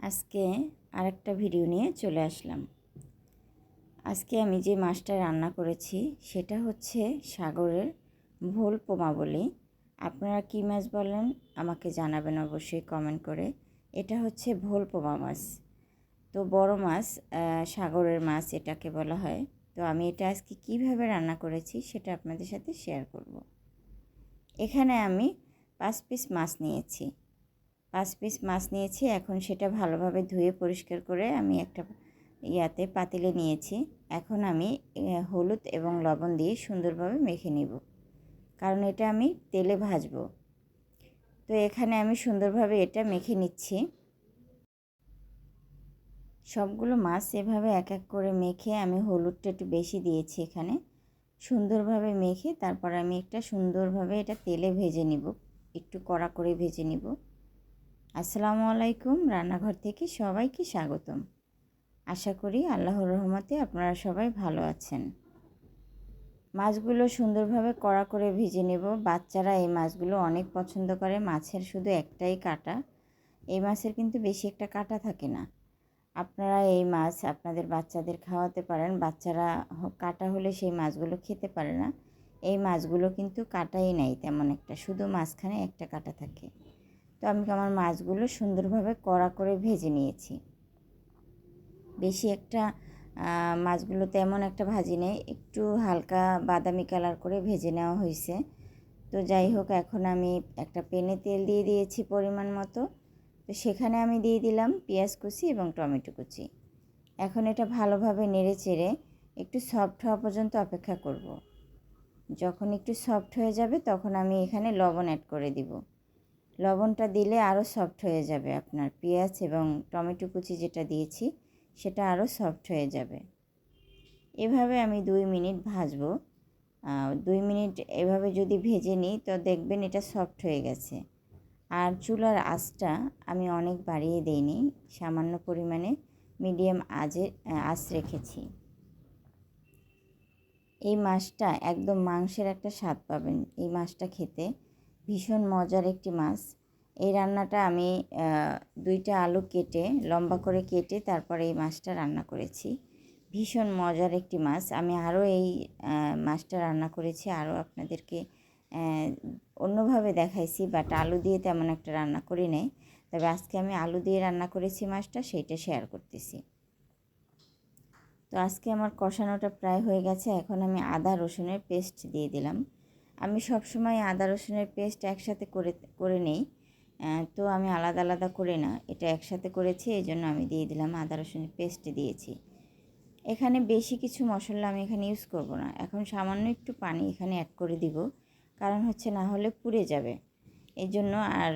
আজকে আরেকটা ভিডিও নিয়ে চলে আসলাম। আজকে আমি যে মাছটা রান্না করেছি সেটা হচ্ছে সাগরের ভোল পোমা বলি। আপনারা কী মাছ বলেন আমাকে জানাবেন অবশ্যই কমেন্ট করে। এটা হচ্ছে ভোল পোমা মাছ। তো বড় মাছ, সাগরের মাছ এটাকে বলা হয়। তো আমি এটা আজকে কিভাবে রান্না করেছি সেটা আপনাদের সাথে শেয়ার করব। এখানে আমি 5 পিস মাছ নিয়েছি। 5 পিস মাছ নিয়েছি। এখন সেটা ভালোভাবে ধুয়ে পরিষ্কার করে আমি একটা পাতিলে নিয়েছি। এখন আমি হলুদ এবং লবণ দিয়ে সুন্দরভাবে মেখে নিব, কারণ এটা আমি তেলে ভাজবো। তো এখানে আমি সুন্দরভাবে এটা মেখে নিচ্ছি। সবগুলো মাছ এভাবে এক এক করে মেখে আমি হলুদটা একটু বেশি দিয়েছি এখানে। সুন্দরভাবে মেখে তারপর আমি সুন্দরভাবে এটা তেলে ভেজে নিব, একটু কড়া করে ভেজে নিব। আসসালামু আলাইকুম, রান্নাঘর থেকে সবাইকে স্বাগতম। আশা করি আল্লাহর রহমতে আপনারা সবাই ভালো আছেন। মাছগুলো সুন্দরভাবে কড়া করে ভেজে নেব। বাচ্চারা এই মাছগুলো অনেক পছন্দ করে। মাছের শুধু একটাই কাঁটা, এই মাছের কিন্তু বেশি একটা কাঁটা থাকে না। আপনারা এই মাছ আপনাদের বাচ্চাদের খাওয়াতে পারেন। বাচ্চারা কাঁটা হলে সেই মাছগুলো খেতে পারে না। এই মাছগুলো কিন্তু কাঁটাই নাই তেমন একটা, শুধু মাঝখানে একটা কাঁটা থাকে। তো আমি আমার মাছগুলো সুন্দরভাবে কড়া করে ভেজে নিয়েছি। বেশি একটা মাছগুলো তেমন একটা ভাজি নেই, একটু হালকা বাদামি কালার করে ভেজে নেওয়া হয়েছে। তো যাই হোক, এখন আমি একটা প্যানে তেল দিয়ে দিয়েছি পরিমাণ মতো। তো সেখানে আমি দিয়ে দিলাম পেঁয়াজ কুচি এবং টমেটো কুচি। এখন এটা ভালোভাবে নেড়ে চেড়ে একটু সফট হওয়া পর্যন্ত অপেক্ষা করব। যখন একটু সফট হয়ে যাবে তখন আমি এখানে লবণ অ্যাড করে দিব। লবণটা দিলে আরও সফট হয়ে যাবে, আপনার পেঁয়াজ এবং টমেটো কুচি যেটা দিয়েছি সেটা আরও সফট হয়ে যাবে। এভাবে আমি 2 মিনিট ভাজবো। 2 মিনিট এভাবে যদি ভেজে নিই তো দেখবেন এটা সফট হয়ে গেছে। আর চুলার আঁচটা আমি অনেক বাড়িয়ে দেইনি, সামান্য পরিমাণে মিডিয়াম আঁচ রেখেছি। এই মাছটা একদম মাংসের একটা স্বাদ পাবেন। এই মাছটা খেতে ভীষণ মজার একটি মাছ। এই রান্নাটা আমি 2টা আলু কেটে লম্বা করে কেটে তারপরে এই মাছটা রান্না করেছি। ভীষণ মজার একটি মাছ। আমি আরও এই মাছটা রান্না করেছি, আরও আপনাদেরকে অন্যভাবে দেখাইছি, বাট আলু দিয়ে তেমন একটা রান্না করি নাই। তবে আজকে আমি আলু দিয়ে রান্না করেছি মাছটা, সেইটা শেয়ার করতেছি। তো আজকে আমার কষানোটা প্রায় হয়ে গেছে। এখন আমি আদা রসুনের পেস্ট দিয়ে দিলাম। আমি সব সময় আদা রসুনের পেস্ট একসাথে করে নেই, তো আমি আলাদা আলাদা করে না, এটা একসাথে করেছি, এই জন্য আমি দিয়ে দিলাম আদা রসুনের পেস্ট দিয়েছি। এখানে বেশি কিছু মশলা আমি এখানে ইউজ করব না। এখন সামান্য একটু পানি এখানে অ্যাড করে দিব, কারণ হচ্ছে না হলে পুড়ে যাবে এই জন্য। আর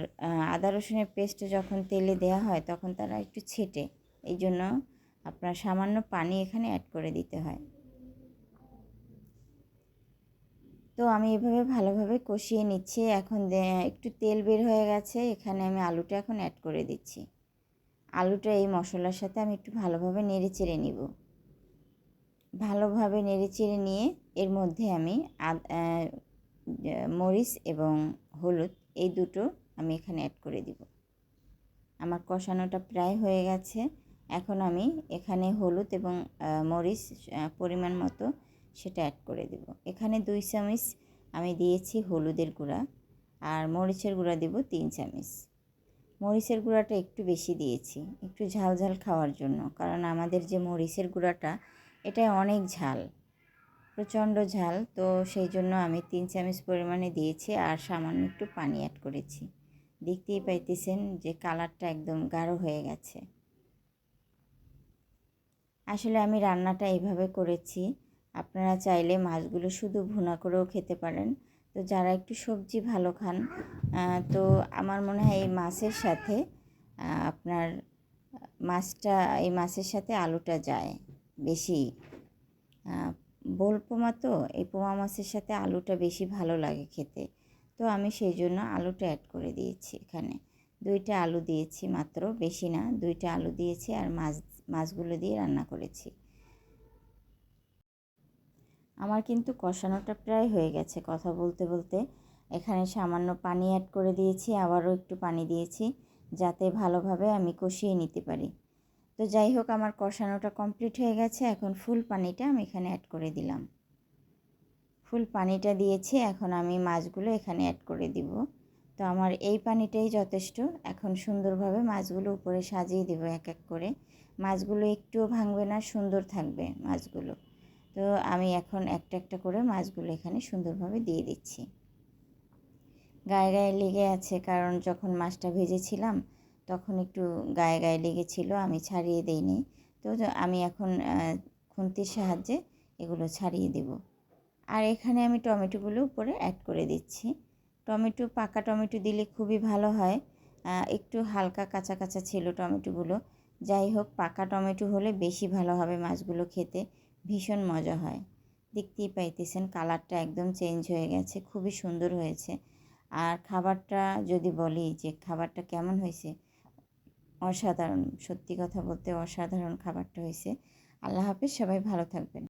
আদা রসুনের পেস্ট যখন তেলে দেওয়া হয় তখন তারা একটু ছেটে, এই জন্য আপনার সামান্য পানি এখানে অ্যাড করে দিতে হয়। তো আমি এভাবে ভালোভাবে কষিয়ে নিচ্ছি। এখন একটু তেল বের হয়ে গেছে, এখানে আমি আলুটা এখন অ্যাড করে দিচ্ছি। আলুটা এই মশলার সাথে আমি একটু ভালোভাবে নেড়ে চেড়ে নিব। ভালোভাবে নেড়ে চেড়ে নিয়ে এর মধ্যে আমি মরিচ এবং হলুদ এই দুটো আমি এখানে অ্যাড করে দিব। আমার কষানোটা প্রায় হয়ে গেছে। এখন আমি এখানে হলুদ এবং মরিচ পরিমাণ মতো সেটা অ্যাড করে দেব। এখানে 2 চামচ আমি দিয়েছি হলুদের গুঁড়া, আর মরিচের গুঁড়া দেব 3 চামচ। মরিচের গুঁড়াটা একটু বেশি দিয়েছি, একটু ঝাল ঝাল খাওয়ার জন্য, কারণ আমাদের যে মরিচের গুঁড়াটা এটা অনেক ঝাল, প্রচণ্ড ঝাল। তো সেই জন্য আমি 3 চামচ পরিমাণে দিয়েছি, আর সামান্য একটু পানি অ্যাড করেছি। দেখতেই পাইতেছেন যে কালারটা একদম গাঢ় হয়ে গেছে। আসলে আমি রান্নাটা এইভাবে করেছি। আপনারা চাইলে মাছগুলো শুধু ভুনা করেও খেতে পারেন। তো যারা একটু সবজি ভালো খান, তো আমার মনে হয় এই মাছের সাথে আপনার এই মাছের সাথে আলুটা যায় বেশি। বোল পোমা, তো এই পোমা মাছের সাথে আলুটা বেশি ভালো লাগে খেতে। তো আমি সেই জন্য আলুটা অ্যাড করে দিয়েছি। এখানে 2টা আলু দিয়েছি মাত্র, বেশি না, 2টা আলু দিয়েছি, আর মাছগুলো দিয়ে রান্না করেছি। আমার কিন্তু কষানোটা প্রায় হয়ে গেছে কথা বলতে বলতে। এখানে সামান্য পানি অ্যাড করে দিয়েছি, আবারও একটু পানি দিয়েছি, যাতে ভালোভাবে আমি কষিয়ে নিতে পারি। তো যাই হোক, আমার কষানোটা কমপ্লিট হয়ে গেছে। এখন ফুল পানিটা আমি এখানে অ্যাড করে দিলাম। ফুল পানিটা দিয়েছি, এখন আমি মাছগুলো এখানে অ্যাড করে দিব। তো আমার এই পানিটাই যথেষ্ট। এখন সুন্দরভাবে মাছগুলো উপরে সাজিয়ে দেব এক এক করে। মাছগুলো একটুও ভাঙবে না, সুন্দর থাকবে মাছগুলো। তো আমি এখন একটা একটা করে মাছগুলো এখানে সুন্দরভাবে দিয়ে দিচ্ছি। গায়ে গায়ে লেগে আছে, কারণ যখন মাছটা ভেজেছিলাম তখন একটু গায়ে গায়ে লেগেছিল, আমি ছাড়িয়ে দিইনি। তো আমি এখন খুন্তির সাহায্যে এগুলো ছাড়িয়ে দেব। আর এখানে আমি টমেটোগুলো উপরে অ্যাড করে দিচ্ছি। টমেটো, পাকা টমেটো দিলে খুবই ভালো হয়। একটু হালকা কাঁচা কাঁচা ছিল টমেটোগুলো। যাই হোক, পাকা টমেটো হলে বেশি ভালো হবে, মাছগুলো খেতে ভীষণ মজা হয়। দেখতেই পাইতেছেন কালারটা একদম চেঞ্জ হয়ে গেছে, খুবই সুন্দর হয়েছে। আর খাবারটা যদি বলি যে খাবারটা কেমন হয়েছে, অসাধারণ, সত্যি কথা বলতে অসাধারণ খাবারটা হয়েছে। আল্লাহ হাফেজ, সবাই ভালো থাকবেন।